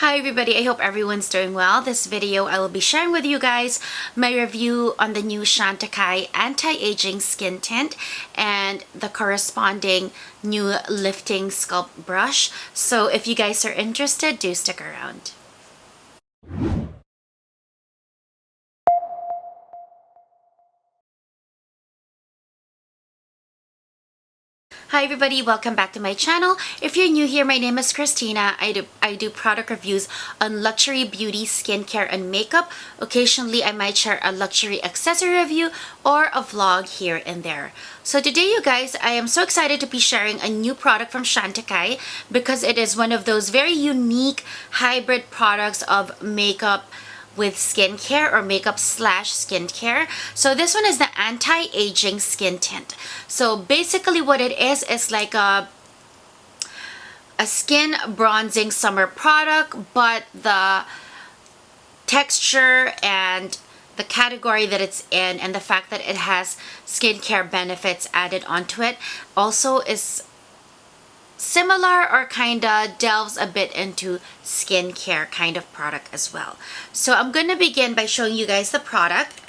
Hi everybody, I hope everyone's doing well. This video I will be sharing with you guys my review on the new Chantecaille anti-aging skin tint and the corresponding new lifting sculpt brush. So if you guys are interested, do stick around. Hi everybody, welcome back to my channel. If you're new here, my name is Christina. I do product reviews on luxury beauty, skincare, and makeup. Occasionally, I might share a luxury accessory review or a vlog here and there. So today, you guys, I am so excited to be sharing a new product from Chantecaille because it is one of those very unique hybrid products of makeup with skincare or makeup slash skincare. So this one is the anti-aging skin tint. So basically what it is like a skin bronzing summer product, but the texture and the category that it's in and the fact that it has skincare benefits added onto it also is similar or kinda delves a bit into skincare kind of product as well. So I'm going to begin by showing you guys the product.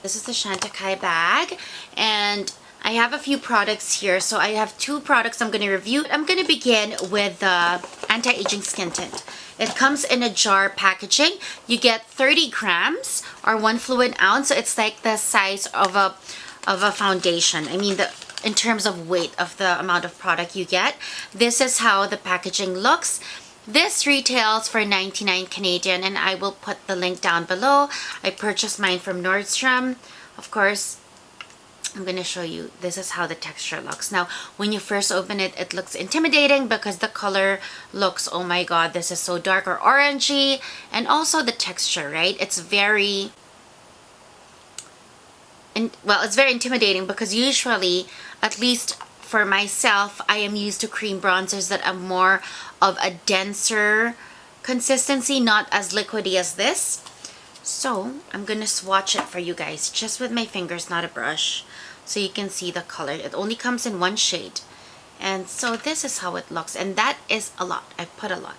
This is the Chantecaille bag and I have a few products here. So I have two products I'm going to review. I'm going to begin with the anti-aging skin tint. It comes in a jar packaging. You get 30 grams or 1 fluid ounce. So it's like the size of a foundation. I mean, in terms of weight of the amount of product you get. This is how the packaging looks. This retails for 99 Canadian and I will put the link down below. I purchased mine from Nordstrom. Of course, I'm going to show you, this is how the texture looks. Now, when you first open it, it looks intimidating because the color looks, oh my god, this is so dark or orangey. And also the texture, right? It's very... well, it's very intimidating because usually, at least for myself, I am used to cream bronzers that are more of a denser consistency, not as liquidy as this. So I'm gonna swatch it for you guys just with my fingers, not a brush, so you can see the color. It only comes in one shade, and so this is how it looks, and that is a lot. I put a lot,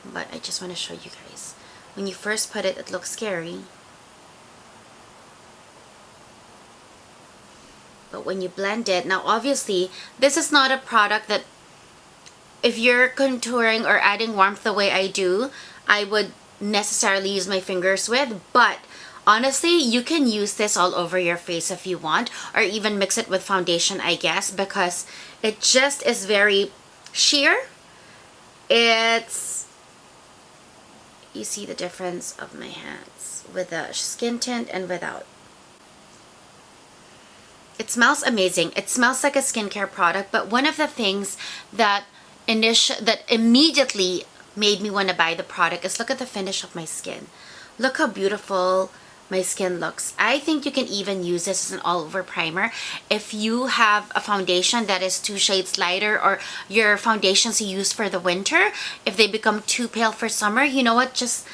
but I just want to show you guys. When you first put it, it looks scary. But when you blend it, now obviously this is not a product that if you're contouring or adding warmth the way I do, I would necessarily use my fingers with. But honestly, you can use this all over your face if you want, or even mix it with foundation, I guess, because it just is very sheer. It's, you see the difference of my hands with the skin tint and without. It smells amazing. It smells like a skincare product, but one of the things that immediately made me want to buy the product is look at the finish of my skin. Look how beautiful my skin looks. I think you can even use this as an all-over primer. If you have a foundation that is 2 shades lighter, or your foundations you use for the winter, if they become too pale for summer, you know what? Just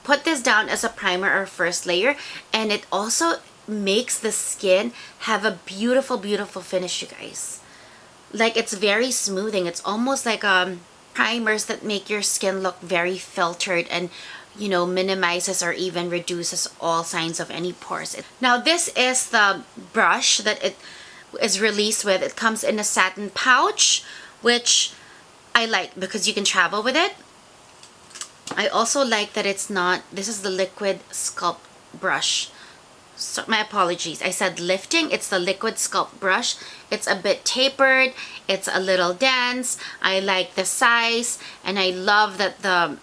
put this down as a primer or first layer, and it also makes the skin have a beautiful finish, you guys. Like, it's very smoothing. It's almost like primers that make your skin look very filtered and, you know, minimizes or even reduces all signs of any pores. Now this is the brush that it is released with. It comes in a satin pouch, which I like because you can travel with it. I also like that it's not, this is the liquid sculpt brush. So my apologies, I said lifting. It's the liquid sculpt brush. It's a bit tapered, it's a little dense. I like the size, and I love that the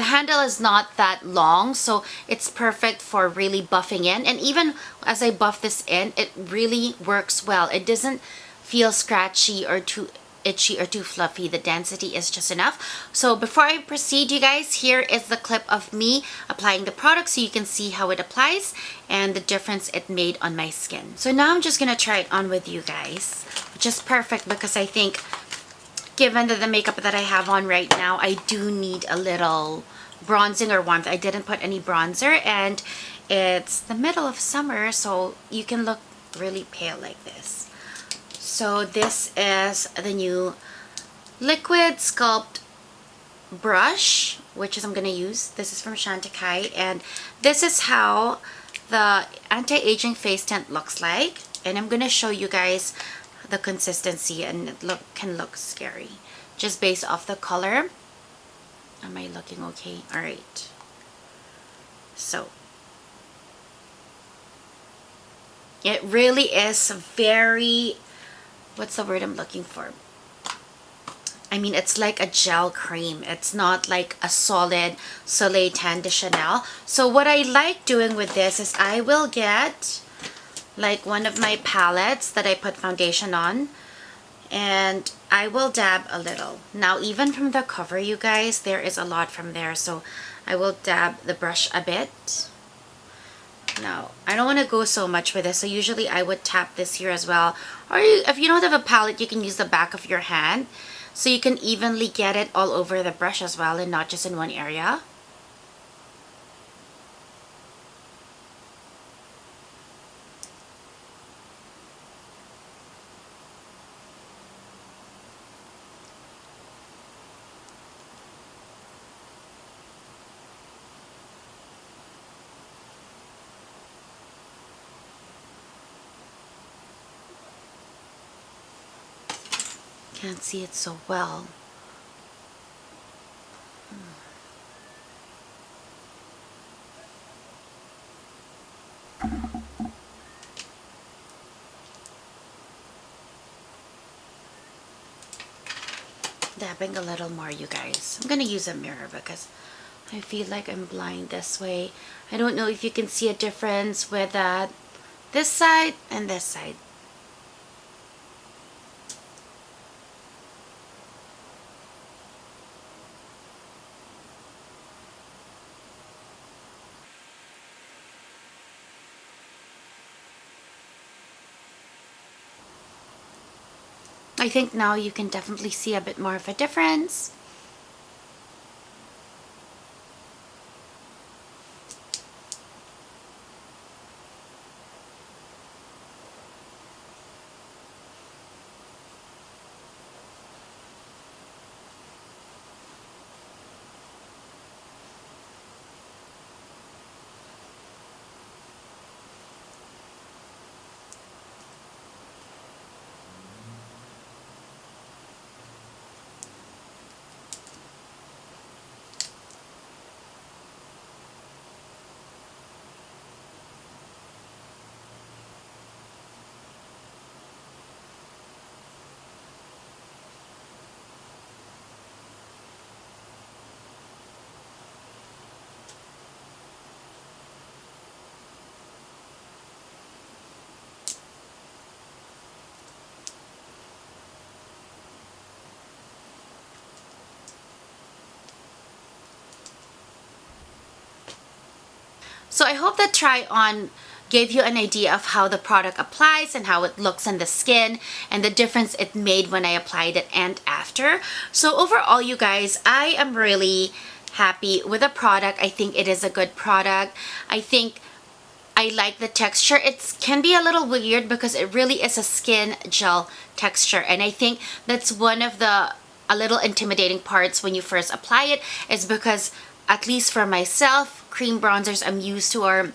handle is not that long, so it's perfect for really buffing in. And even as I buff this in, it really works well. It doesn't feel scratchy or too itchy or too fluffy. The density is just enough. So before I proceed, you guys, here is the clip of me applying the product so you can see how it applies and the difference it made on my skin. So now I'm just gonna try it on with you guys, which is perfect because I think given that the makeup that I have on right now, I do need a little bronzing or warmth. I didn't put any bronzer, and it's the middle of summer, so you can look really pale like this. So this is the new liquid sculpt brush, which is I'm gonna use. This is from Chantecaille, and this is how the anti-aging face tint looks like. And I'm gonna show you guys the consistency, and it can look scary just based off the color. Am I looking okay? All right. So it really is very, what's the word I'm looking for? I mean, it's like a gel cream. It's not like a solid Soleil Tan de Chanel. So what I like doing with this is I will get like one of my palettes that I put foundation on, and I will dab a little. Now, even from the cover, you guys, there is a lot from there. So I will dab the brush a bit. Now, I don't want to go so much with this, so usually I would tap this here as well. Or if you don't have a palette, you can use the back of your hand, so you can evenly get it all over the brush as well and not just in one area. Can't see it so well. Dabbing a little more, you guys. I'm gonna use a mirror because I feel like I'm blind this way. I don't know if you can see a difference with that, this side and this side. I think now you can definitely see a bit more of a difference. So I hope that try on gave you an idea of how the product applies and how it looks on the skin and the difference it made when I applied it and after. So overall, you guys, I am really happy with the product. I think it is a good product. I think I like the texture. It can be a little weird because it really is a skin gel texture, and I think that's one of the a little intimidating parts when you first apply it, is because at least for myself, cream bronzers I'm used to are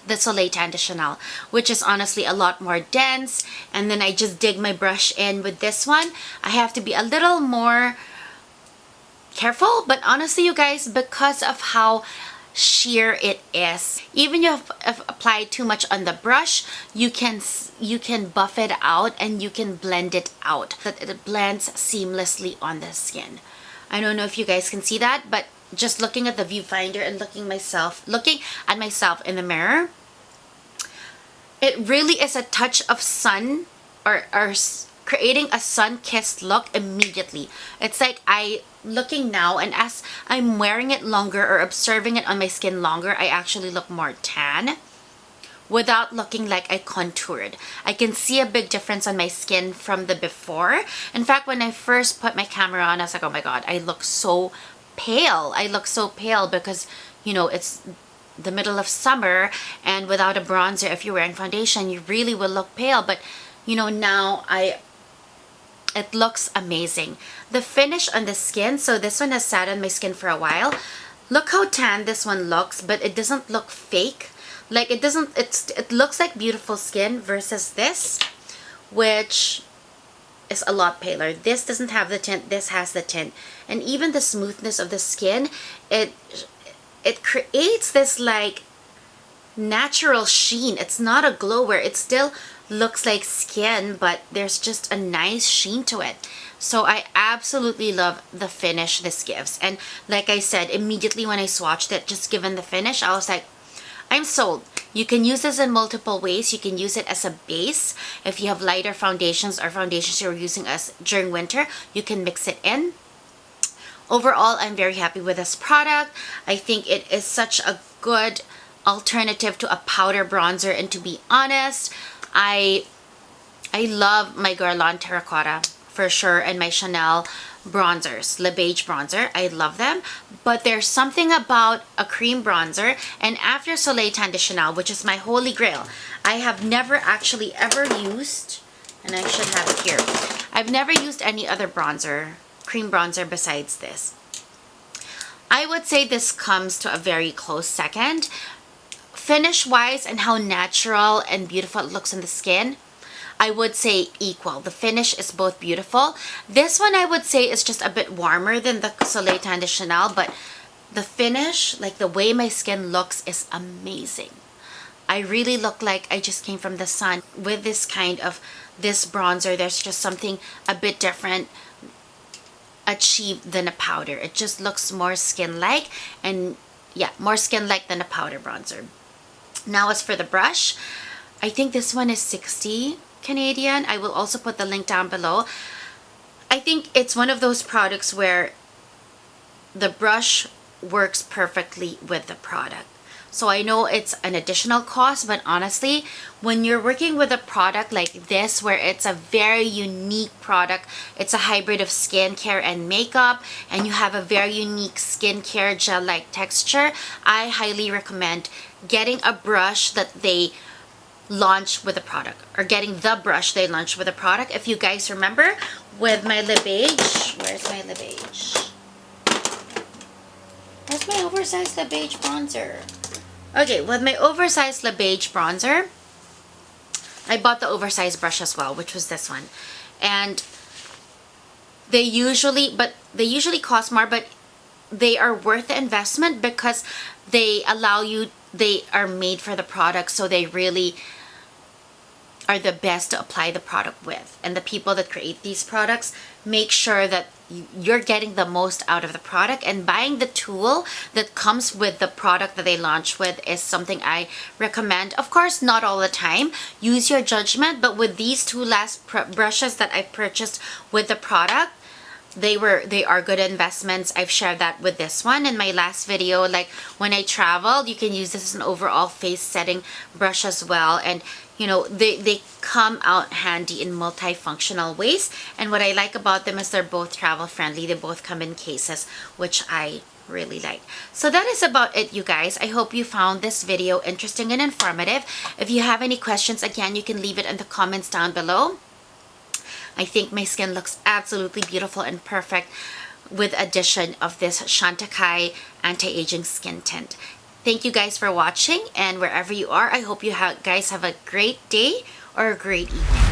the Soleil Tan de Chanel, which is honestly a lot more dense, and then I just dig my brush in. With this one, I have to be a little more careful, but honestly, you guys, because of how sheer it is, even if applied too much on the brush, you can buff it out and you can blend it out, that it blends seamlessly on the skin. I don't know if you guys can see that, but just looking at the viewfinder and looking at myself in the mirror, it really is a touch of sun, or creating a sun-kissed look immediately. It's like looking now, and as I'm wearing it longer or observing it on my skin longer, I actually look more tan without looking like I contoured. I can see a big difference on my skin from the before. In fact, when I first put my camera on, I was like, oh my god, I look so pale. I look so pale because, you know, it's the middle of summer, and without a bronzer, if you're wearing foundation, you really will look pale. But, you know, now It looks amazing. The finish on the skin, so this one has sat on my skin for a while. Look how tan this one looks, but it doesn't look fake. Like it looks like beautiful skin versus this, which is a lot paler. This doesn't have the tint, this has the tint. And even the smoothness of the skin, it creates this like natural sheen. It's not a glow where it still looks like skin, but there's just a nice sheen to it. So I absolutely love the finish this gives. And like I said, immediately when I swatched it, just given the finish, I was like, I'm sold. You can use this in multiple ways. You can use it as a base. If you have lighter foundations or foundations you're using as during winter, you can mix it in. Overall, I'm very happy with this product. I think it is such a good alternative to a powder bronzer, and to be honest, I love my Guerlain Terracotta for sure, and my Chanel bronzers, Le Beige bronzer. I love them, but there's something about a cream bronzer, and after Soleil Tan de Chanel, which is my holy grail, I have never actually ever used, and I should have it here, I've never used any other bronzer, cream bronzer besides this. I would say this comes to a very close second. Finish wise and how natural and beautiful it looks in the skin, I would say equal. The finish is both beautiful. This one I would say is just a bit warmer than the Soleil Tan de Chanel, but the finish, like the way my skin looks, is amazing. I really look like I just came from the sun with this kind of this bronzer. There's just something a bit different achieved than a powder. It just looks more skin-like, and yeah, more skin-like than a powder bronzer. Now as for the brush, I think this one is 60 Canadian. I will also put the link down below. I think it's one of those products where the brush works perfectly with the product. So I know it's an additional cost, but honestly, when you're working with a product like this, where it's a very unique product, it's a hybrid of skincare and makeup, and you have a very unique skincare gel-like texture, I highly recommend getting a brush that they launch with a product, or getting the brush they launch with a product. If you guys remember, with my Le Beige, where's my Le Beige? Where's my oversized Le Beige bronzer? Okay, with my oversized Le Beige bronzer, I bought the oversized brush as well, which was this one. And they usually cost more, but they are worth the investment because they allow you, they are made for the product, so they really are the best to apply the product with. And the people that create these products make sure that you're getting the most out of the product, and buying the tool that comes with the product that they launch with is something I recommend. Of course, not all the time. Use your judgment, but with these two last brushes that I purchased with the product, they are good investments. I've shared that with this one in my last video. Like when I traveled, you can use this as an overall face setting brush as well, and you know, they come out handy in multifunctional ways. And what I like about them is they're both travel friendly. They both come in cases, which I really like. So that is about it, you guys. I hope you found this video interesting and informative. If you have any questions, again, you can leave it in the comments down below. I think my skin looks absolutely beautiful and perfect with addition of this Chantecaille anti-aging skin tint. Thank you guys for watching, and wherever you are, I hope you guys have a great day or a great evening.